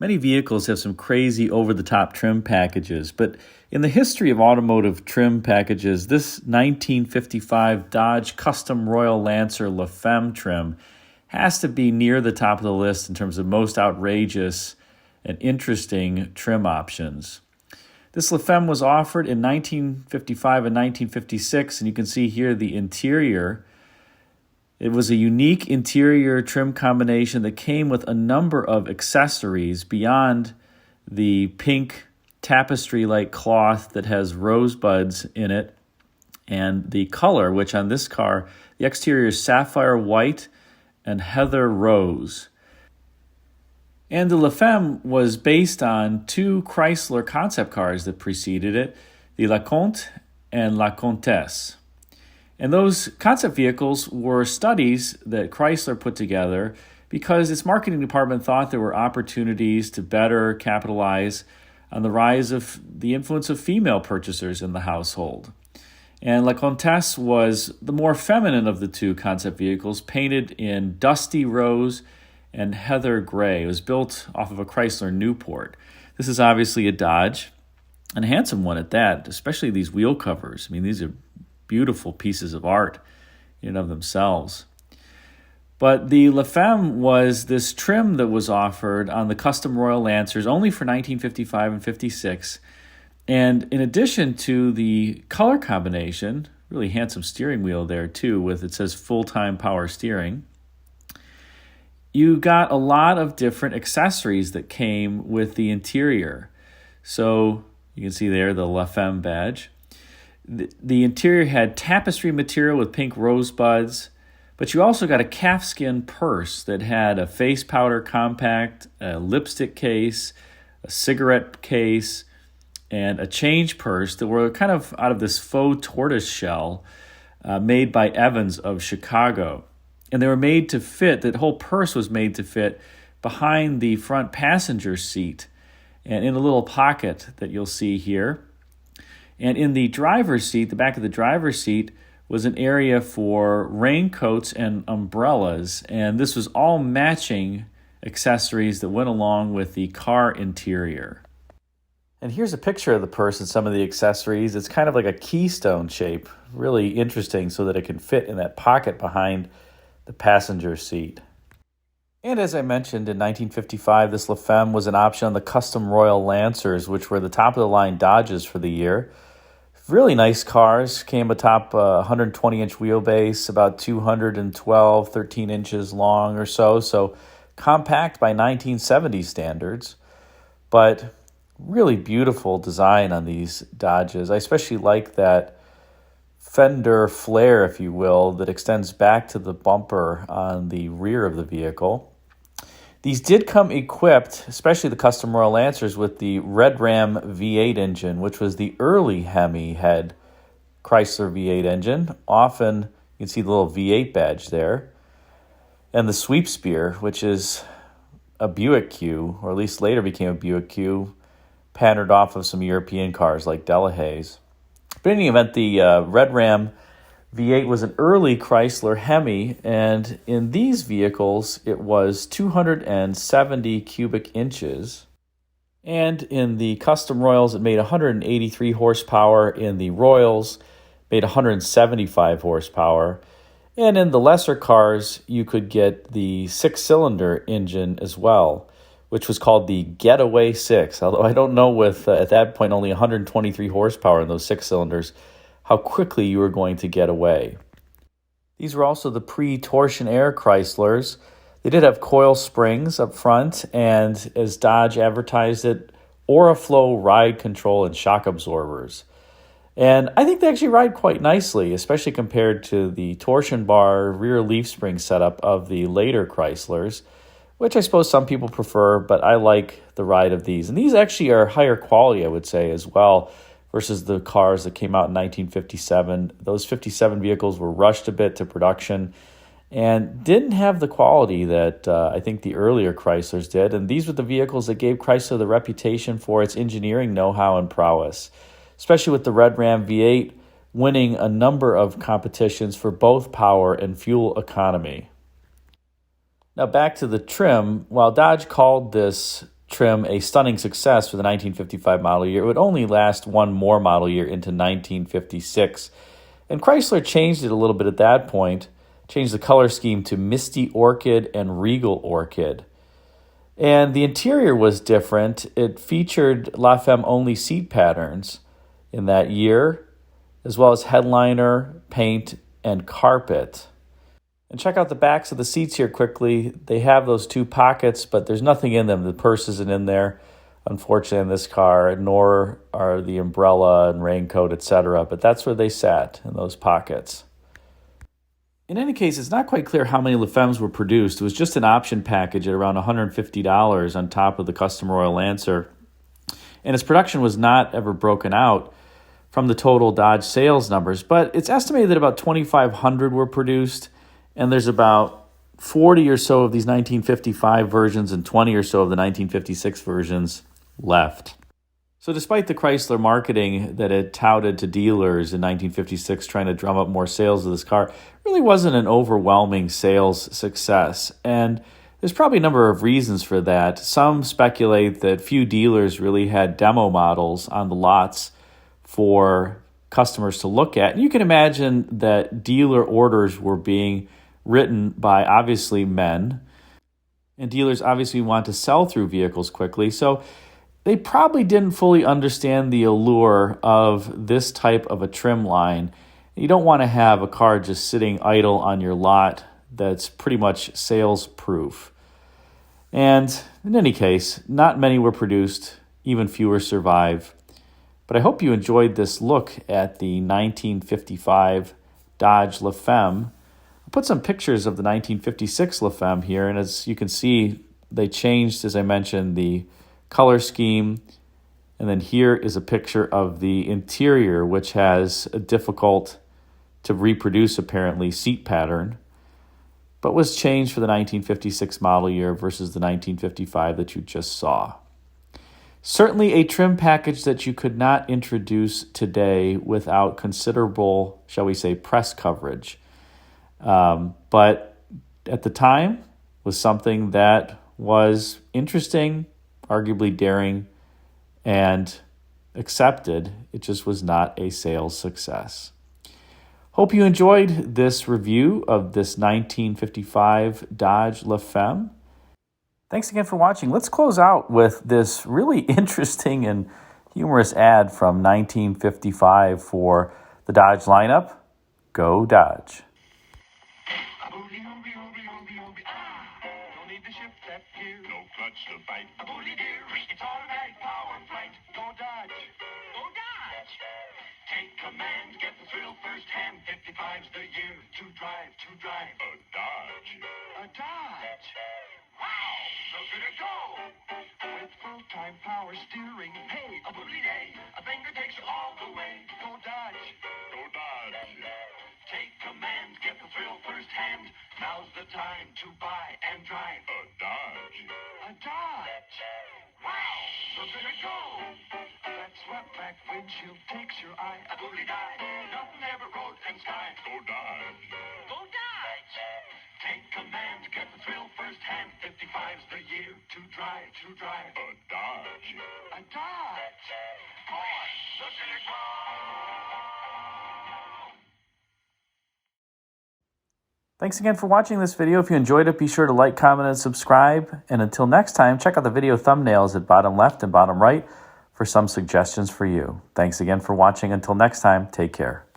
Many vehicles have some crazy over-the-top trim packages, but in the history of automotive trim packages, this 1955 Dodge Custom Royal Lancer Femme trim has to be near the top of the list in terms of most outrageous and interesting trim options. This Femme was offered in 1955 and 1956, and you can see here the interior. It was a unique interior trim combination that came with a number of accessories beyond the pink tapestry-like cloth that has rosebuds in it, and the color, which on this car, the exterior is sapphire white and heather rose. And the Femme was based on two Chrysler concept cars that preceded it, the LeComte and La Comtesse. And those concept vehicles were studies that Chrysler put together because its marketing department thought there were opportunities to better capitalize on the rise of the influence of female purchasers in the household. And La Comtesse was the more feminine of the two concept vehicles, painted in dusty rose and heather gray. It was built off of a Chrysler Newport. This is obviously a Dodge, and a handsome one at that, especially these wheel covers. I mean, these are beautiful pieces of art in and of themselves. But the Femme was this trim that was offered on the Custom Royal Lancers only for 1955 and 56. And in addition to the color combination, really handsome steering wheel there too, with it says full-time power steering, you got a lot of different accessories that came with the interior. So you can see there the Femme badge. The interior had tapestry material with pink rosebuds, but you also got a calfskin purse that had a face powder compact, a lipstick case, a cigarette case, and a change purse that were kind of out of this faux tortoise shell made by Evans of Chicago. And they were made to fit, that whole purse was made to fit behind the front passenger seat and in a little pocket that you'll see here. And in the driver's seat, the back of the driver's seat, was an area for raincoats and umbrellas. And this was all matching accessories that went along with the car interior. And here's a picture of the purse and some of the accessories. It's kind of like a keystone shape, really interesting so that it can fit in that pocket behind the passenger seat. And as I mentioned, in 1955, this Femme was an option on the Custom Royal Lancers, which were the top-of-the-line Dodges for the year. Really nice cars, came atop a 120-inch wheelbase, about 212, 13 inches long or so compact by 1970 standards, but really beautiful design on these Dodges. I especially like that fender flare, if you will, that extends back to the bumper on the rear of the vehicle. These did come equipped, especially the Custom Royal Lancers, with the Red Ram V8 engine, which was the early Hemi head Chrysler V8 engine. Often you can see the little V8 badge there. And the Sweep Spear, which is a Buick Q, or at least later became a Buick Q, patterned off of some European cars like Delahaye's. But in any event, the Red Ram V8 was an early Chrysler Hemi, and in these vehicles, it was 270 cubic inches. And in the Custom Royals, it made 183 horsepower. In the Royals, made 175 horsepower. And in the lesser cars, you could get the six-cylinder engine as well, which was called the Getaway 6. Although I don't know with, at that point, only 123 horsepower in those six cylinders, how quickly you were going to get away. These were also the pre-torsion air Chryslers. They did have coil springs up front, and as Dodge advertised it, Oriflow ride control and shock absorbers. And I think they actually ride quite nicely, especially compared to the torsion bar rear leaf spring setup of the later Chryslers, which I suppose some people prefer, but I like the ride of these. And these actually are higher quality, I would say, as well, versus the cars that came out in 1957. Those 57 vehicles were rushed a bit to production and didn't have the quality that I think the earlier Chryslers did. And these were the vehicles that gave Chrysler the reputation for its engineering know-how and prowess, especially with the Red Ram V8 winning a number of competitions for both power and fuel economy. Now back to the trim. While Dodge called this trim a stunning success for the 1955 model year. It would only last one more model year into 1956. And Chrysler changed it a little bit at that point, changed the color scheme to Misty Orchid and Regal Orchid. And the interior was different. It featured La Femme only seat patterns in that year, as well as headliner, paint, and carpet. And check out the backs of the seats here quickly. They have those two pockets, but there's nothing in them. The purse isn't in there, unfortunately, in this car, nor are the umbrella and raincoat, etc. But that's where they sat, in those pockets. In any case, it's not quite clear how many La Femmes were produced. It was just an option package at around $150 on top of the Custom Royal Lancer. And its production was not ever broken out from the total Dodge sales numbers, but it's estimated that about 2,500 were produced, and there's about 40 or so of these 1955 versions and 20 or so of the 1956 versions left. So despite the Chrysler marketing that it touted to dealers in 1956 trying to drum up more sales of this car, it really wasn't an overwhelming sales success. And there's probably a number of reasons for that. Some speculate that few dealers really had demo models on the lots for customers to look at. And you can imagine that dealer orders were being written by obviously men, and dealers obviously want to sell through vehicles quickly. So they probably didn't fully understand the allure of this type of a trim line. You don't want to have a car just sitting idle on your lot that's pretty much sales proof. And in any case, not many were produced, even fewer survive. But I hope you enjoyed this look at the 1955 Dodge La Femme. I'll put some pictures of the 1956 La Femme here, and as you can see, they changed, as I mentioned, the color scheme. And then here is a picture of the interior, which has a difficult to reproduce, apparently, seat pattern, but was changed for the 1956 model year versus the 1955 that you just saw. Certainly a trim package that you could not introduce today without considerable, shall we say, press coverage. But at the time was something that was interesting, arguably daring, and accepted. It just was not a sales success. Hope you enjoyed this review of this 1955 Dodge La Femme. Thanks again for watching. Let's close out with this really interesting and humorous ad from 1955 for the Dodge lineup. Go Dodge. No clutch to fight. It's automatic power flight. Go Dodge. Go Dodge. Take command. Get the thrill firsthand. 55's the year to drive. A Dodge. A Dodge. Wow! Look at it go! With full-time power steering. Hey, a boodly day. A thing that takes you all the way. Go Dodge. Go Dodge. Take command. Get the thrill firsthand. Now's the time to buy and drive. A Dodge. A Dodge. Wow! Look at it go! That swept back windshield takes your eye. A boodly die. Nothing ever road and sky. Go Dodge. Go Dodge. Take command. Get the thrill firsthand. 55's the year to drive. A Dodge. A Dodge. Boy, look at it go! Thanks again for watching this video. If you enjoyed it, be sure to like, comment, and subscribe. And until next time, check out the video thumbnails at bottom left and bottom right for some suggestions for you. Thanks again for watching. Until next time, take care.